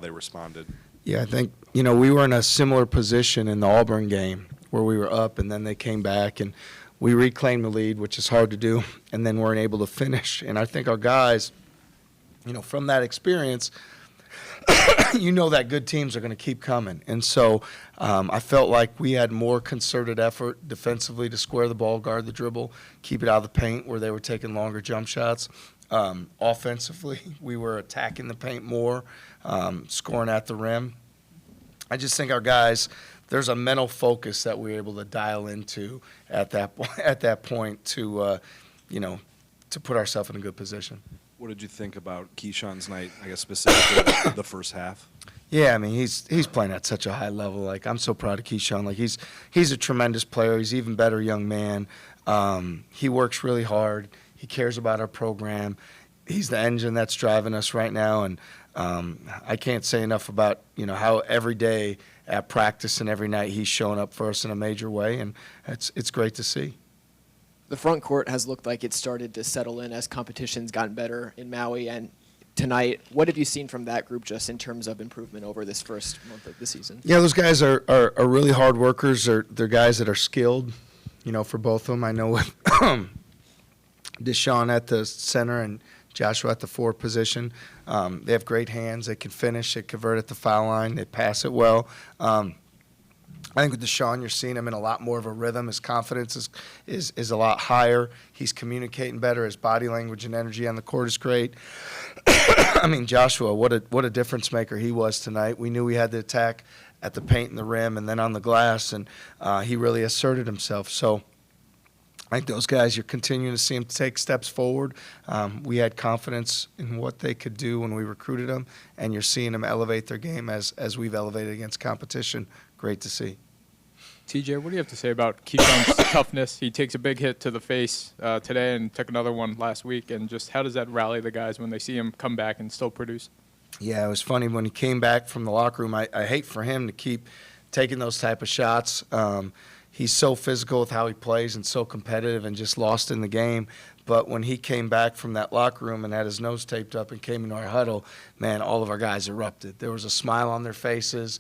they responded. Yeah, I think, we were in a similar position in the Auburn game where we were up and then they came back and we reclaimed the lead, which is hard to do, and then weren't able to finish. And I think our guys, from that experience, that good teams are going to keep coming. And so I felt like we had more concerted effort defensively to square the ball, guard the dribble, keep it out of the paint where they were taking longer jump shots. Offensively, we were attacking the paint more, scoring at the rim. I just think our guys, there's a mental focus that we were able to dial into at that point to, to put ourselves in a good position. What did you think about Keyshawn's night, I guess specifically the first half? Yeah, I mean, he's playing at such a high level. Like, I'm so proud of Keyshawn. Like, he's a tremendous player. He's an even better young man. He works really hard. He cares about our program. He's the engine that's driving us right now, and I can't say enough about how every day at practice and every night he's showing up for us in a major way, and it's great to see. The front court has looked like it started to settle in as competition's gotten better in Maui, and tonight, what have you seen from that group just in terms of improvement over this first month of the season? Yeah, those guys are really hard workers. They're guys that are skilled, for both of them. I know with Deshaun at the center and Joshua at the forward position. They have great hands. They can finish. They convert at the foul line. They pass it well. I think with Deshaun, you're seeing him in a lot more of a rhythm. His confidence is a lot higher. He's communicating better. His body language and energy on the court is great. I mean, Joshua, what a difference maker he was tonight. We knew we had to attack at the paint and the rim and then on the glass, and he really asserted himself. So I think those guys, you're continuing to see them take steps forward. We had confidence in what they could do when we recruited them, and you're seeing them elevate their game as we've elevated against competition. Great to see. TJ, what do you have to say about Keyshawn's toughness? He takes a big hit to the face today and took another one last week, and just how does that rally the guys when they see him come back and still produce? Yeah, it was funny when he came back from the locker room. I hate for him to keep taking those type of shots. He's so physical with how he plays and so competitive and just lost in the game. But when he came back from that locker room and had his nose taped up and came into our huddle, man, all of our guys erupted. There was a smile on their faces.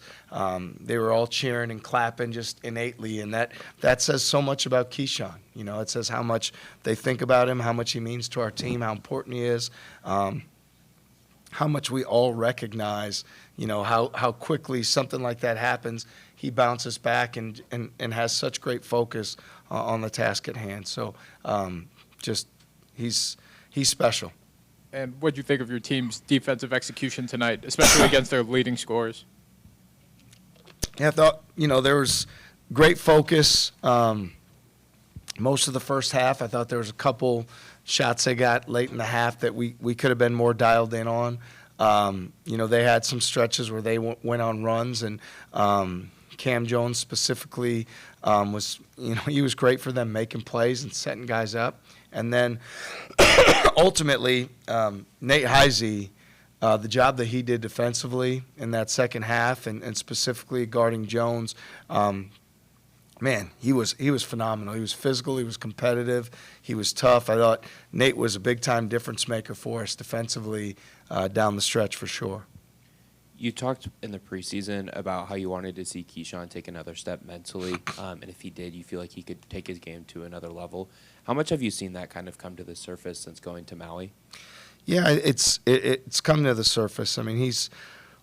They were all cheering and clapping just innately, and that says so much about Keyshawn. It says how much they think about him, how much he means to our team, how important he is, how much we all recognize, how quickly something like that happens. He bounces back and has such great focus on the task at hand. So he's special. And what do you think of your team's defensive execution tonight, especially against their leading scorers? Yeah, I thought, there was great focus most of the first half. I thought there was a couple shots they got late in the half that we could have been more dialed in on. They had some stretches where they went on runs, and Cam Jones specifically was, he was great for them making plays and setting guys up. And then ultimately, Nate Heisey, the job that he did defensively in that second half and specifically guarding Jones, man, he was phenomenal. He was physical. He was competitive. He was tough. I thought Nate was a big-time difference maker for us defensively down the stretch for sure. You talked in the preseason about how you wanted to see Keyshawn take another step mentally, and if he did, you feel like he could take his game to another level. How much have you seen that kind of come to the surface since going to Maui? Yeah, it's come to the surface. I mean,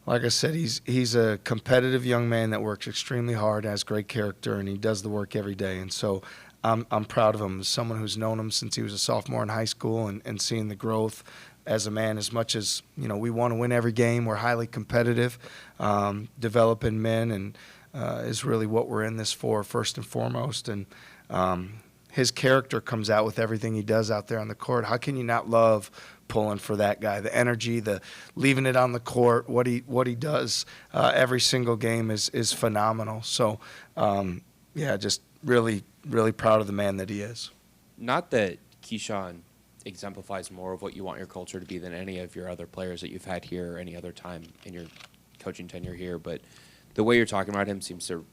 like I said, he's a competitive young man that works extremely hard, has great character, and he does the work every day. And so I'm proud of him as someone who's known him since he was a sophomore in high school and seeing the growth as a man. As much as, we want to win every game, we're highly competitive. Developing men and is really what we're in this for first and foremost. And his character comes out with everything he does out there on the court. How can you not love pulling for that guy? The energy, the leaving it on the court, what he does every single game is phenomenal. So, just really, really proud of the man that he is. Not that Keyshawn exemplifies more of what you want your culture to be than any of your other players that you've had here or any other time in your coaching tenure here, but the way you're talking about him seems to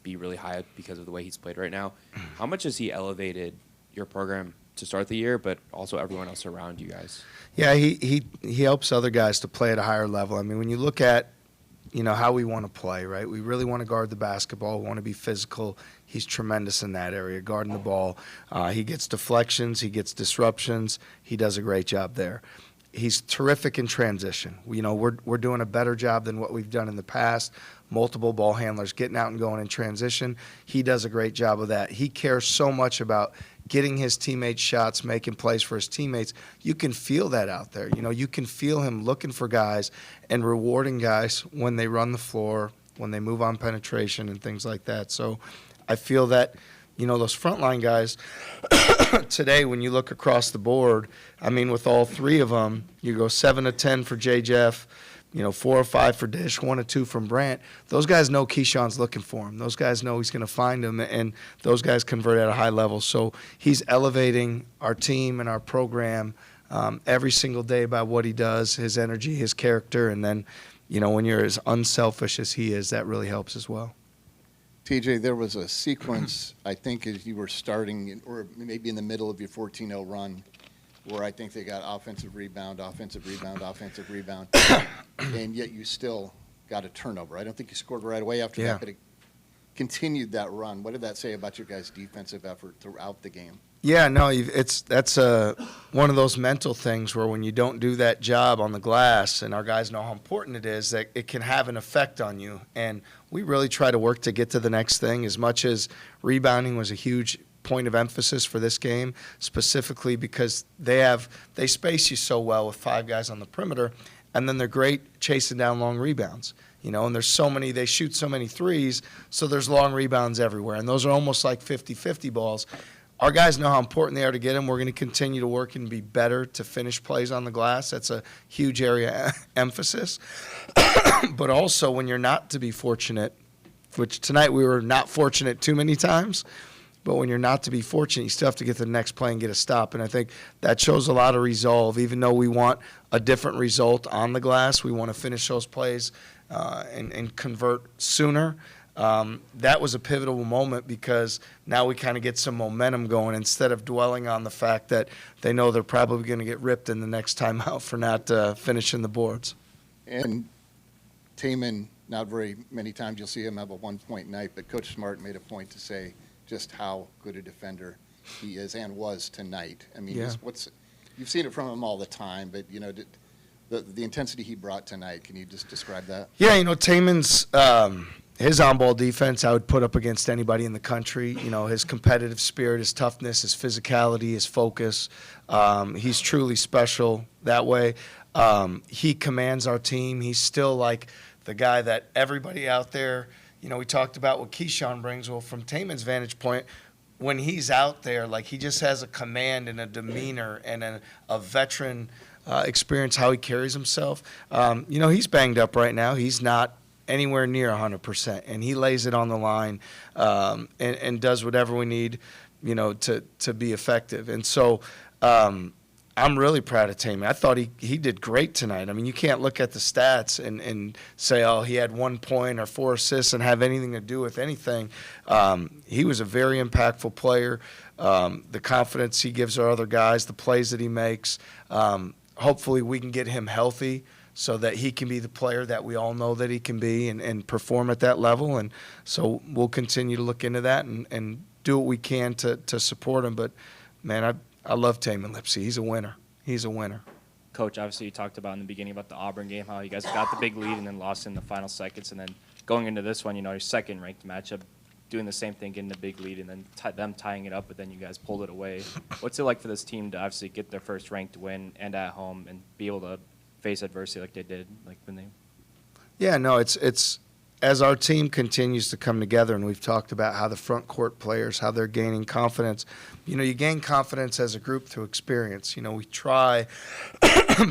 be really high because of the way he's played right now. How much has he elevated your program to start the year, but also everyone else around you guys? Yeah, he helps other guys to play at a higher level. I mean, when you look at how we want to play, right? We really want to guard the basketball. We want to be physical. He's tremendous in that area, guarding the ball. He gets deflections. He gets disruptions. He does a great job there. He's terrific in transition. We're doing a better job than what we've done in the past. Multiple ball handlers getting out and going in transition. He does a great job of that. He cares so much about getting his teammates shots, making plays for his teammates. You can feel that out there. You can feel him looking for guys and rewarding guys when they run the floor, when they move on penetration and things like that. So I feel that, those frontline guys today, when you look across the board, with all three of them, you go 7 of 10 for J. Jeff, 4 or 5 for Dish, 1 or 2 from Brant. Those guys know Keyshawn's looking for him. Those guys know he's going to find him, and those guys convert at a high level. So he's elevating our team and our program every single day by what he does, his energy, his character, and then, when you're as unselfish as he is, that really helps as well. TJ, there was a sequence, I think, as you were starting, or maybe in the middle of your 14-0 run, where I think they got offensive rebound, offensive rebound, offensive rebound, and yet you still got a turnover. I don't think you scored right away after that, but it continued that run. What did that say about your guys' defensive effort throughout the game? Yeah, no, that's one of those mental things where when you don't do that job on the glass, and our guys know how important it is, that it can have an effect on you. And we really try to work to get to the next thing. As much as rebounding was a huge point of emphasis for this game, specifically because they space you so well with 5 guys on the perimeter, and then they're great chasing down long rebounds. And there's they shoot so many threes, so there's long rebounds everywhere. And those are almost like 50-50 balls. Our guys know how important they are to get them. We're going to continue to work and be better to finish plays on the glass. That's a huge area emphasis. But also when you're not to be fortunate, which tonight we were not fortunate too many times, but when you're not to be fortunate, you still have to get to the next play and get a stop. And I think that shows a lot of resolve. Even though we want a different result on the glass, we want to finish those plays and convert sooner. That was a pivotal moment because now we kind of get some momentum going instead of dwelling on the fact that they know they're probably going to get ripped in the next timeout for not finishing the boards. And Tamon, not very many times you'll see him have a one-point night, but Coach Smart made a point to say just how good a defender he is and was tonight. You've seen it from him all the time, but the intensity he brought tonight, can you just describe that? Yeah, Tamon's his on-ball defense I would put up against anybody in the country. His competitive spirit, his toughness, his physicality, his focus. He's truly special that way. He commands our team. He's still like the guy that everybody out there, we talked about what Keyshawn brings. Well, from Tamon's vantage point, when he's out there, like he just has a command and a demeanor and a veteran experience, how he carries himself. He's banged up right now. He's not anywhere near 100%, and he lays it on the line and does whatever we need, to be effective. And so I'm really proud of Tamon. I thought he did great tonight. You can't look at the stats and say, oh, he had 1 point or 4 assists and have anything to do with anything. He was a very impactful player. The confidence he gives our other guys, the plays that he makes. Hopefully we can get him healthy so that he can be the player that we all know that he can be and perform at that level. And so we'll continue to look into that and do what we can to support him. But, man, I love Tamon Lipsey. He's a winner. He's a winner. Coach, obviously you talked about in the beginning about the Auburn game, how you guys got the big lead and then lost in the final seconds. And then going into this one, your second-ranked matchup, doing the same thing, getting the big lead, and then them tying it up, but then you guys pulled it away. What's it like for this team to obviously get their first ranked win and at home and be able to face adversity like they did, when they? Yeah, no, it's as our team continues to come together, and we've talked about how the front court players, how they're gaining confidence. You gain confidence as a group through experience. We try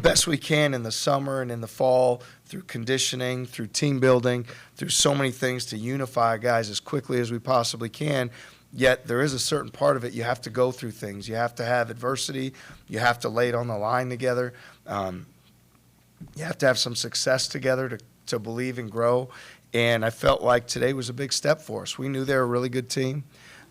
best we can in the summer and in the fall through conditioning, through team building, through so many things to unify guys as quickly as we possibly can. Yet there is a certain part of it you have to go through things. You have to have adversity. You have to lay it on the line together. You have to have some success together to believe and grow. And I felt like today was a big step for us. We knew they were a really good team.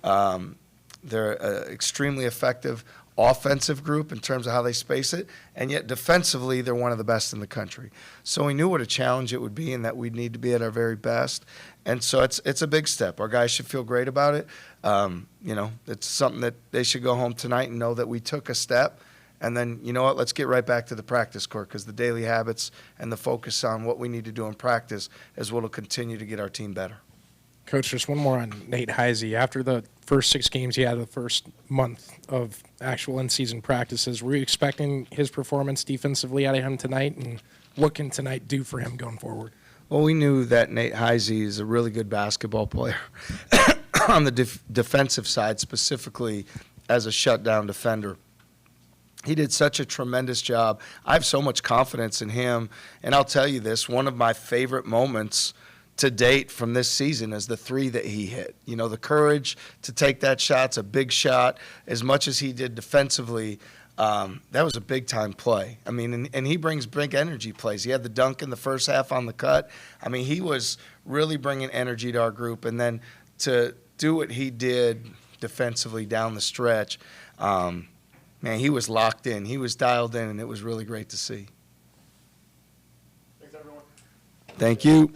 They're extremely effective offensive group in terms of how they space it, and yet defensively they're one of the best in the country. So we knew what a challenge it would be and that we'd need to be at our very best. And so it's a big step. Our guys should feel great about it. It's something that they should go home tonight and know that we took a step. And then, you know what, let's get right back to the practice court, because the daily habits and the focus on what we need to do in practice is what will continue to get our team better. Coach, just one more on Nate Heisey. After the first 6 games he had the first month of actual in-season practices, were you expecting his performance defensively out of him tonight? And what can tonight do for him going forward? Well, we knew that Nate Heisey is a really good basketball player on the defensive side, specifically as a shutdown defender. He did such a tremendous job. I have so much confidence in him. And I'll tell you this, one of my favorite moments to date from this season is the 3 that he hit. You know, the courage to take that shot. It's a big shot. As much as he did defensively, that was a big-time play. I mean, and he brings big energy plays. He had the dunk in the first half on the cut. I mean, he was really bringing energy to our group. And then to do what he did defensively down the stretch, man, he was locked in. He was dialed in, and it was really great to see. Thanks, everyone. Thank you.